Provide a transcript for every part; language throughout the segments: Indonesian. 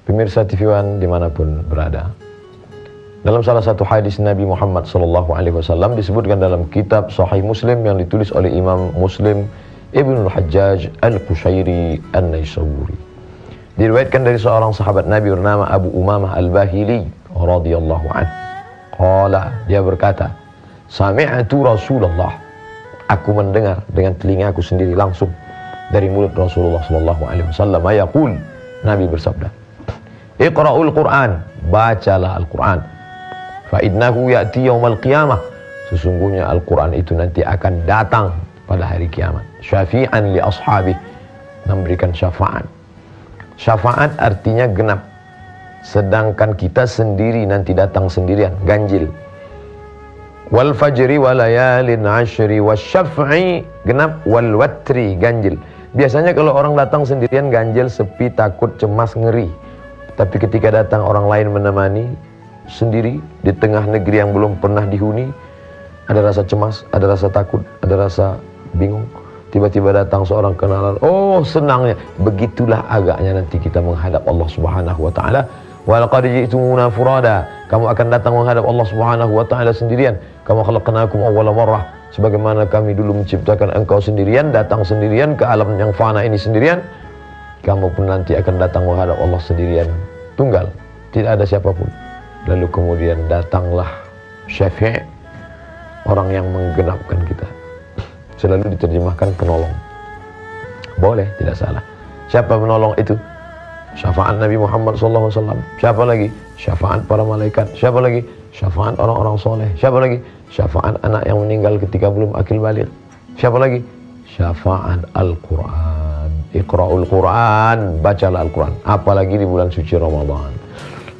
Pemirsa TV One dimanapun berada, dalam salah satu hadis Nabi Muhammad SAW disebutkan dalam kitab Sahih Muslim yang ditulis oleh Imam Muslim Ibnul Hajjaj Al-Qushairi An-Naisaburi. Diriwayatkan dari seorang sahabat Nabi bernama Abu Umamah Al-Bahili radhiyallahu anhu. Qala, dia berkata, sami'tu Rasulullah, aku mendengar dengan telingaku sendiri langsung dari mulut Rasulullah SAW yaqul, Nabi bersabda, Iqra'ul Qur'an, bacalah Al-Quran. Fa'innahu ya'ti yawmal qiyamah, sesungguhnya Al-Quran itu nanti akan datang pada hari kiamat. Syafi'an li ashabih, memberikan syafaat. Syafaat artinya genap. Sedangkan kita sendiri nanti datang sendirian, ganjil. Wal fajri wa layalin ashri wasyaf'i, genap, wal watri, ganjil. Biasanya kalau orang datang sendirian ganjil, sepi, takut, cemas, ngeri. Tapi ketika datang orang lain menemani sendiri di tengah negeri yang belum pernah dihuni, ada rasa cemas, ada rasa takut, ada rasa bingung. Tiba-tiba datang seorang kenalan, oh senangnya. Begitulah agaknya nanti kita menghadap Allah Subhanahu wa taala. Wa laqad ji'tumuna furada, kamu akan datang menghadap Allah Subhanahu wa taala sendirian. Kama khalaqnakum awwala marrah, sebagaimana kami dulu menciptakan engkau sendirian, datang sendirian ke alam yang fana ini sendirian. Kamu pun nanti akan datang menghadap Allah sendirian, tunggal, tidak ada siapapun. Lalu kemudian datanglah syafi', orang yang menggenapkan kita. Selalu diterjemahkan penolong. Boleh, tidak salah. Siapa penolong itu? Syafaat Nabi Muhammad SAW. Siapa lagi? Syafaat para malaikat. Siapa lagi? Syafaat orang-orang soleh. Siapa lagi? Syafaat anak yang meninggal ketika belum akil balik. Siapa lagi? Syafaat Al-Quran. Iqra'ul Quran, bacalah Al-Quran. Apalagi di bulan suci Ramadan.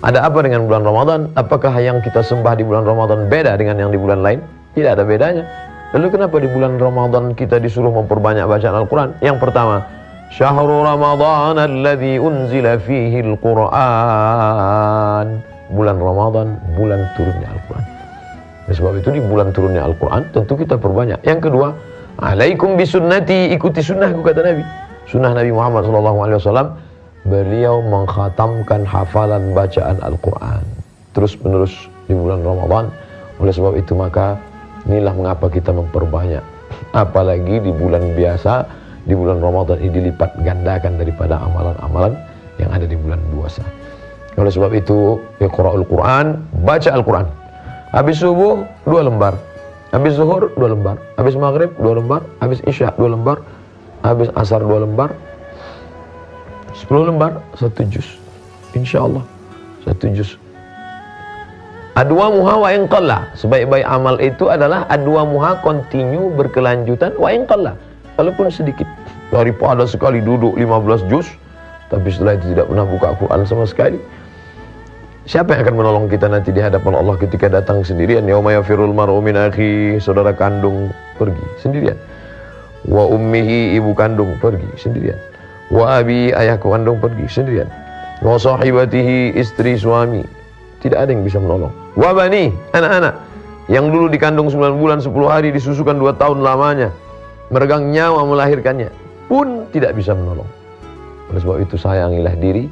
Ada apa dengan bulan Ramadan? Apakah yang kita sembah di bulan Ramadan beda dengan yang di bulan lain? Tidak ada bedanya. Lalu kenapa di bulan Ramadan kita disuruh memperbanyak bacaan Al-Quran? Yang pertama, Syahrul Ramadan alladzi unzila fihi Al-Quran. Bulan Ramadan, bulan turunnya Al-Quran. Oleh sebab itu di bulan turunnya Al-Quran tentu kita perbanyak. Yang kedua, alaikum bisunnati, ikuti sunnahku, kata Nabi. Sunnah Nabi Muhammad SAW, beliau mengkhatamkan hafalan bacaan Al-Quran terus menerus di bulan Ramadan. Oleh sebab itu maka inilah mengapa kita memperbanyak. Apalagi di bulan biasa, di bulan Ramadan ini dilipat gandakan daripada amalan-amalan yang ada di bulan puasa. Oleh sebab itu, Iqra'ul Quran, baca Al-Quran. Habis subuh 2 lembar, habis zuhur 2 lembar, habis maghrib 2 lembar, habis isya 2 lembar, habis asar 2 lembar, 10 lembar, 1 juz. InsyaAllah 1 juz. Adwa muha wa in qalla, sebaik-baik amal itu adalah adwa muha, continue, berkelanjutan, wa in qalla, walaupun sedikit. Daripada sekali duduk 15 juz tapi setelah itu tidak pernah buka Quran sama sekali. Siapa yang akan menolong kita nanti di hadapan Allah ketika datang sendirian? Yauma yafirul mar'u min akhi, saudara kandung pergi sendirian. Wa ummihi, ibu kandung pergi sendirian. Wa abi, ayah kandung pergi sendirian. Wa sahibatihi, istri suami, tidak ada yang bisa menolong. Wa bani, anak-anak yang dulu dikandung 9 bulan 10 hari, disusukan 2 tahun lamanya, meregang nyawa melahirkannya, pun tidak bisa menolong. Oleh sebab itu sayangilah diri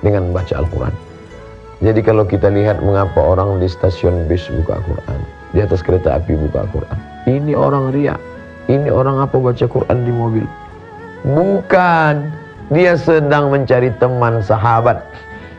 dengan membaca Al-Quran. Jadi kalau kita lihat mengapa orang di stasiun bis buka Quran, di atas kereta api buka Quran, ini orang riya, ini orang apa baca Quran di mobil. Bukan, dia sedang mencari teman sahabat.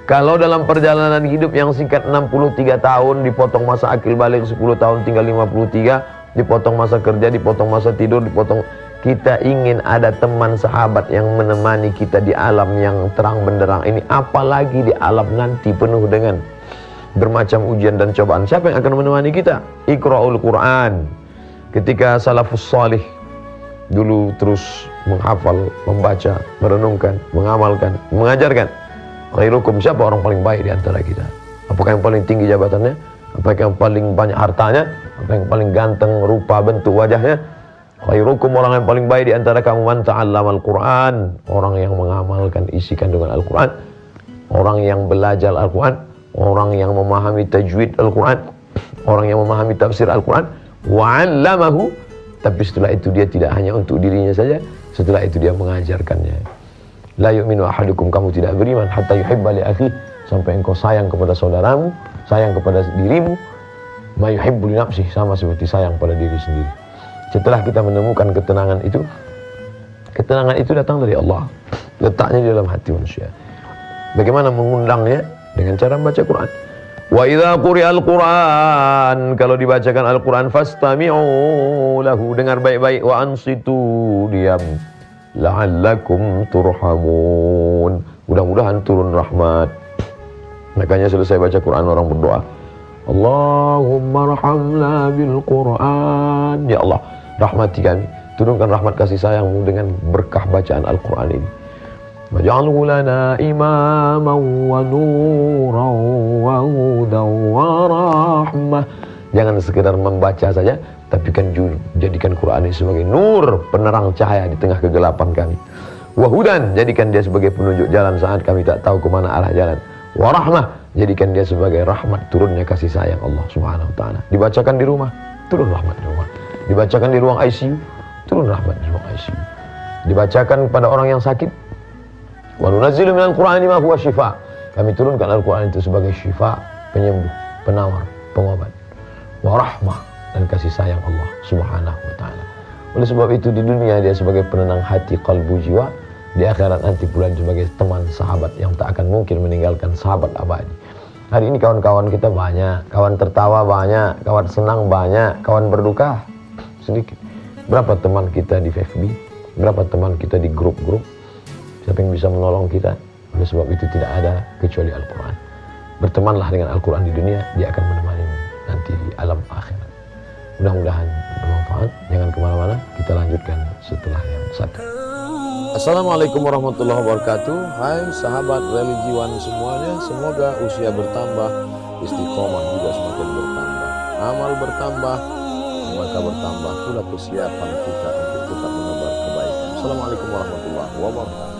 Kalau dalam perjalanan hidup yang singkat 63 tahun, dipotong masa akil balik 10 tahun tinggal 53, dipotong masa kerja, dipotong masa tidur, dipotong. Kita ingin ada teman sahabat yang menemani kita di alam yang terang benderang ini, apalagi di alam nanti penuh dengan bermacam ujian dan cobaan. Siapa yang akan menemani kita? Iqra'ul Quran. Ketika salafus salih dulu terus menghafal, membaca, merenungkan, mengamalkan, mengajarkan. Khairukum, siapa orang paling baik di antara kita? Apakah yang paling tinggi jabatannya? Apakah yang paling banyak hartanya? Apakah yang paling ganteng rupa bentuk wajahnya? Khairukum, orang yang paling baik di antara kamu, man ta'allamal Quran, orang yang mengamalkan isi kandungan Al-Quran, orang yang belajar Al-Quran, orang yang memahami tajwid Al-Quran, orang yang memahami tafsir Al-Quran, wa'allamahu, tapi setelah itu dia tidak hanya untuk dirinya saja, setelah itu dia mengajarkannya. La yu'minu ahadukum, kamu tidak beriman hatta yuhibba li akhi, sampai engkau sayang kepada saudaramu, sayang kepada dirimu, ma yuhibbu li nafsihi, sama seperti sayang pada diri sendiri. Setelah kita menemukan ketenangan itu datang dari Allah, letaknya di dalam hati manusia. Bagaimana mengundangnya? Dengan cara membaca Quran. Wa idza quri'al Quran, kalau dibacakan Al-Quran, fastami'u lahu, dengar baik-baik, wa ansitu, diam, la'allakum turhamun, mudah-mudahan turun rahmat. Makanya selesai baca Quran orang berdoa, Allahumma rahamna bil Quran, ya Allah rahmati kami, turunkan rahmat kasih sayangmu dengan berkah bacaan Al-Quran ini. Waj'alhu lana imaman wa nuran wa hudan wa rahmah. Jangan sekedar membaca saja, tapi kan jadikan Quran ini sebagai nur, penerang cahaya di tengah kegelapan kami. Wa hudan, jadikan dia sebagai penunjuk jalan saat kami tak tahu kemana arah jalan. Wa rahmah, jadikan dia sebagai rahmat, turunnya kasih sayang Allah Subhanahu wa taala. Dibacakan di rumah, turun rahmat di rumah. Dibacakan di ruang ICU, turun rahmat di ruang ICU. Dibacakan pada orang yang sakit, wa nunazzilu minal Qur'ani ma huwa syifa, kami turunkan Al-Quran itu sebagai syifa, penyembuh, penawar, pengobat. Wa rahmah, dan kasih sayang Allah Subhanahu wa taala. Oleh sebab itu di dunia dia sebagai penenang hati, kalbu, jiwa. Di akhirat nanti pula sebagai teman, sahabat yang tak akan mungkin meninggalkan, sahabat abadi. Hari ini kawan-kawan kita banyak, kawan tertawa banyak, kawan senang banyak, kawan berduka sedikit. Berapa teman kita di FB, berapa teman kita di grup-grup, siapa yang bisa menolong kita? Oleh sebab itu tidak ada kecuali Al-Quran. Bertemanlah dengan Al-Quran di dunia, dia akan menemani nanti di alam akhirat. Mudah-mudahan bermanfaat. Jangan kemana-mana, kita lanjutkan setelah yang satu. Assalamualaikum warahmatullahi wabarakatuh. Hai sahabat religiwan semuanya, semoga usia bertambah, istiqomah juga semakin bertambah, amal bertambah, maka bertambah pula kesiapan kita untuk tetap menebar kebaikan. Assalamualaikum warahmatullahi wabarakatuh.